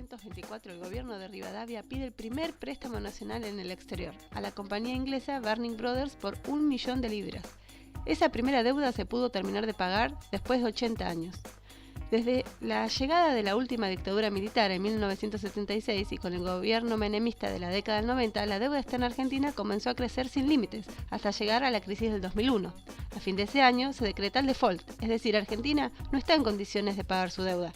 1924 el gobierno de Rivadavia pide el primer préstamo nacional en el exterior a la compañía inglesa Barning Brothers por 1 millón de libras. Esa primera deuda se pudo terminar de pagar después de 80 años. Desde la llegada de la última dictadura militar en 1976 y con el gobierno menemista de la década del 90, la deuda externa argentina comenzó a crecer sin límites, hasta llegar a la crisis del 2001. A fin de ese año se decreta el default, es decir, Argentina no está en condiciones de pagar su deuda.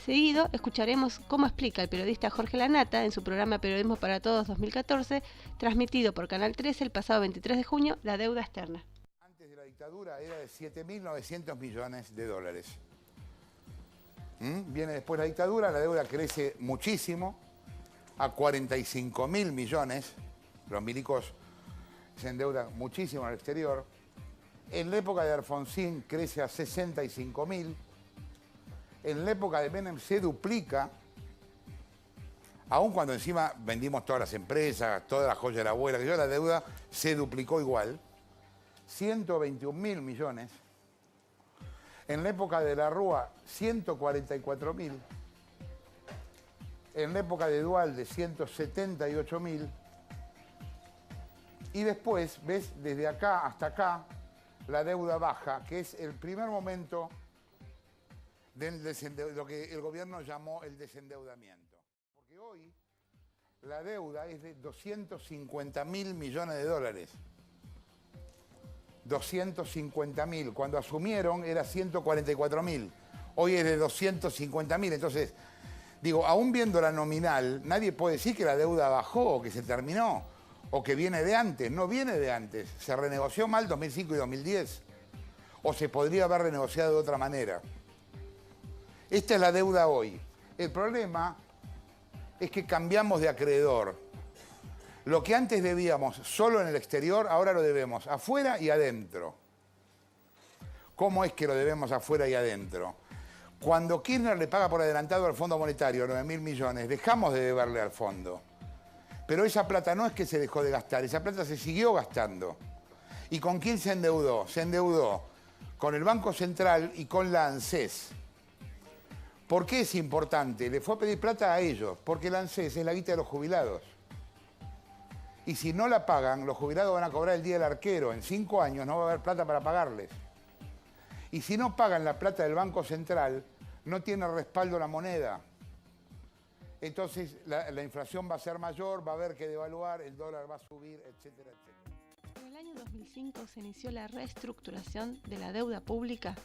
Seguido, escucharemos cómo explica el periodista Jorge Lanata en su programa Periodismo para Todos 2014, transmitido por Canal 13 el pasado 23 de junio, la deuda externa. Antes de la dictadura era de 7.900 millones de dólares. Viene después la dictadura, la deuda crece muchísimo, a 45.000 millones. Los milicos se endeudan muchísimo al exterior. En la época de Alfonsín crece a 65.000. En la época de Menem se duplica, aun cuando encima vendimos todas las empresas, todas las joyas de la abuela, la deuda se duplicó igual. 121.000 millones. En la época de la Rúa, 144.000. En la época de Duhalde, 178.000. Y después, ves, desde acá hasta acá, la deuda baja, que es el primer momento de lo que el gobierno llamó el desendeudamiento. Porque hoy la deuda es de 250.000 millones de dólares. 250.000. Cuando asumieron era 144.000. Hoy es de 250.000. Entonces, digo, aún viendo la nominal, nadie puede decir que la deuda bajó o que se terminó o que viene de antes. No viene de antes. Se renegoció mal 2005 y 2010. O se podría haber renegociado de otra manera. Esta es la deuda hoy. El problema es que cambiamos de acreedor. Lo que antes debíamos solo en el exterior, ahora lo debemos afuera y adentro. ¿Cómo es que lo debemos afuera y adentro? Cuando Kirchner le paga por adelantado al Fondo Monetario 9.000 millones, dejamos de deberle al fondo. Pero esa plata no es que se dejó de gastar, esa plata se siguió gastando. ¿Y con quién se endeudó? Se endeudó con el Banco Central y con la ANSES. ¿Por qué es importante? Le fue a pedir plata a ellos, porque la ANSES es la guita de los jubilados. Y si no la pagan, los jubilados van a cobrar el día del arquero. En 5 años no va a haber plata para pagarles. Y si no pagan la plata del Banco Central, no tiene respaldo la moneda. Entonces la inflación va a ser mayor, va a haber que devaluar, el dólar va a subir, etcétera, etcétera. En el año 2005 se inició la reestructuración de la deuda pública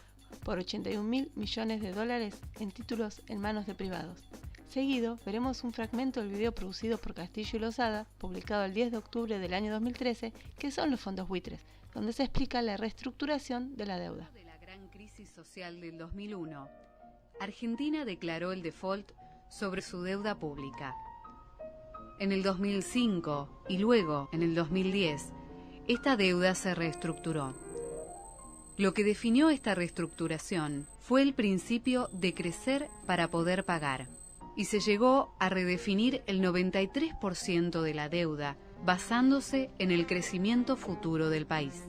por 81.000 millones de dólares en títulos en manos de privados. Seguido, veremos un fragmento del video producido por Castillo y Lozada, publicado el 10 de octubre del año 2013, que son los fondos buitres, donde se explica la reestructuración de la deuda. De la gran crisis social del 2001, Argentina declaró el default sobre su deuda pública. En el 2005 y luego en el 2010, esta deuda se reestructuró. Lo que definió esta reestructuración fue el principio de crecer para poder pagar. Y se llegó a redefinir el 93% de la deuda basándose en el crecimiento futuro del país.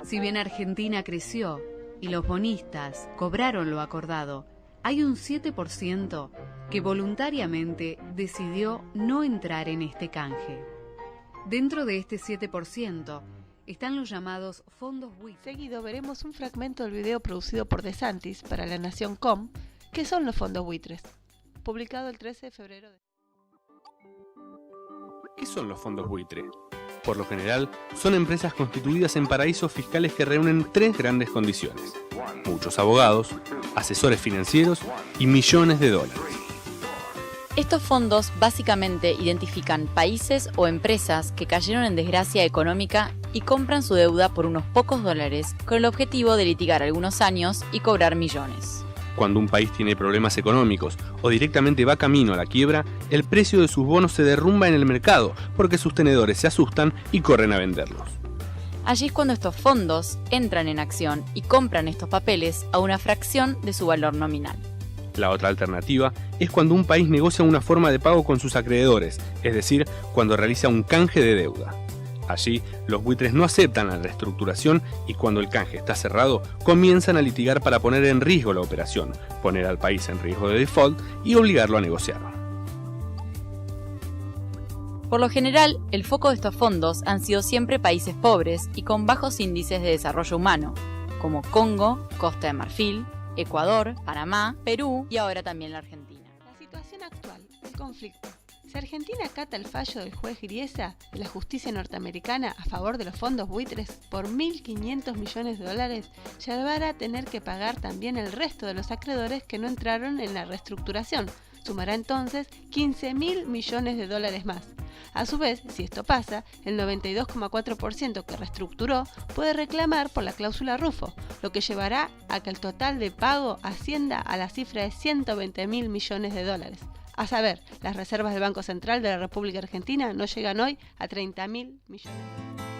Si bien Argentina creció y los bonistas cobraron lo acordado, hay un 7% que voluntariamente decidió no entrar en este canje. Dentro de este 7% están los llamados fondos buitres. Seguido veremos un fragmento del video producido por De Santis para La Nación.com, que son los fondos buitres, publicado el 13 de febrero. ¿Qué son los fondos buitre? Por lo general, son empresas constituidas en paraísos fiscales que reúnen 3 grandes condiciones: muchos abogados, asesores financieros y millones de dólares. Estos fondos básicamente identifican países o empresas que cayeron en desgracia económica y compran su deuda por unos pocos dólares con el objetivo de litigar algunos años y cobrar millones. Cuando un país tiene problemas económicos o directamente va camino a la quiebra, el precio de sus bonos se derrumba en el mercado porque sus tenedores se asustan y corren a venderlos. Allí es cuando estos fondos entran en acción y compran estos papeles a una fracción de su valor nominal. La otra alternativa es cuando un país negocia una forma de pago con sus acreedores, es decir, cuando realiza un canje de deuda. Allí, los buitres no aceptan la reestructuración y cuando el canje está cerrado, comienzan a litigar para poner en riesgo la operación, poner al país en riesgo de default y obligarlo a negociar. Por lo general, el foco de estos fondos han sido siempre países pobres y con bajos índices de desarrollo humano, como Congo, Costa de Marfil, Ecuador, Panamá, Perú y ahora también la Argentina. La situación actual, el conflicto. Si Argentina acata el fallo del juez Griesa de la justicia norteamericana a favor de los fondos buitres por 1.500 millones de dólares, llevará a tener que pagar también el resto de los acreedores que no entraron en la reestructuración. Sumará entonces 15.000 millones de dólares más. A su vez, si esto pasa, el 92,4% que reestructuró puede reclamar por la cláusula Rufo, lo que llevará a que el total de pago ascienda a la cifra de 120.000 millones de dólares. A saber, las reservas del Banco Central de la República Argentina no llegan hoy a 30.000 millones.